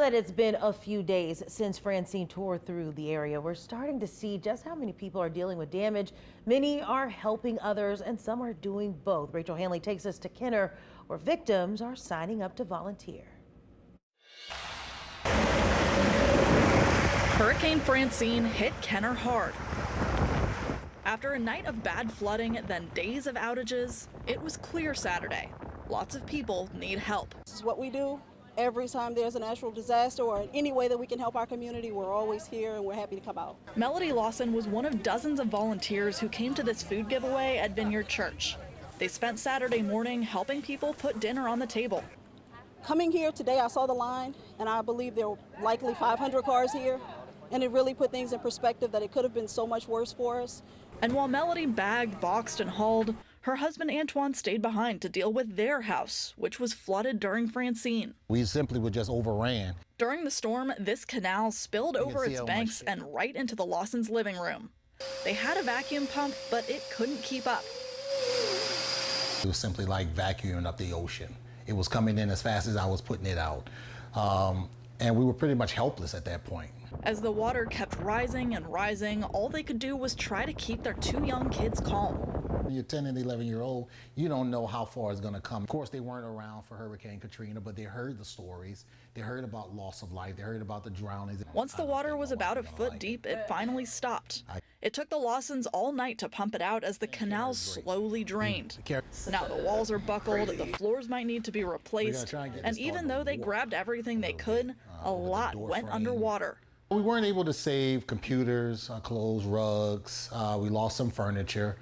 That it's been a few days since Francine tore through the area. We're starting to see just how many people are dealing with damage. Many are helping others and some are doing both. Rachel Hanley takes us to Kenner, where victims are signing up to volunteer. Hurricane Francine hit Kenner hard. After a night of bad flooding, then days of outages, it was clear Saturday. Lots of people need help. This is what we do. Every time there's a natural disaster or any way that we can help our community, we're always here and we're happy to come out. Melody Lawson was one of dozens of volunteers who came to this food giveaway at Vineyard Church. They spent Saturday morning helping people put dinner on the table. Coming here today, I saw the line, and I believe there were likely 500 cars here, and it really put things in perspective that it could have been so much worse for us. And while Melody bagged, boxed, and hauled, her husband Antoine stayed behind to deal with their house, which was flooded during Francine. We simply were just overran. During the storm, this canal spilled over its banks and right into the Lawsons' living room. They had a vacuum pump, but it couldn't keep up. It was simply like vacuuming up the ocean. It was coming in as fast as I was putting it out. And we were pretty much helpless at that point. As the water kept rising and rising, all they could do was try to keep their two young kids calm. When you're 10 and 11-year-old, you don't know how far it's going to come. Of course, they weren't around for Hurricane Katrina, but they heard the stories. They heard about loss of life. They heard about the drownings. Once the water was about a foot deep, it finally stopped. It took the Lawsons all night to pump it out as the canal slowly drained. Now the walls are buckled, the floors might need to be replaced, and even though they grabbed everything they could, a lot went underwater. We weren't able to save computers, clothes, rugs. We lost some furniture.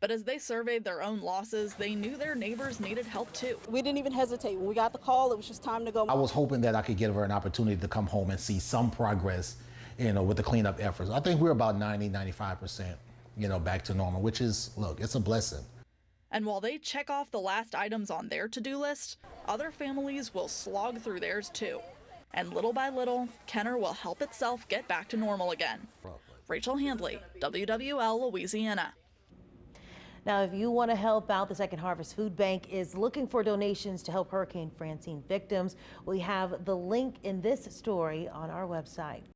But as they surveyed their own losses, they knew their neighbors needed help too. We didn't even hesitate. When we got the call, it was just time to go. I was hoping that I could give her an opportunity to come home and see some progress, with the cleanup efforts. I think we're about 90–95%, back to normal, which is, look, it's a blessing. And while they check off the last items on their to-do list, other families will slog through theirs too. And little by little, Kenner will help itself get back to normal again. Rachel Hanley, WWL, Louisiana. Now, if you want to help out, the Second Harvest Food Bank is looking for donations to help Hurricane Francine victims. We have the link in this story on our website.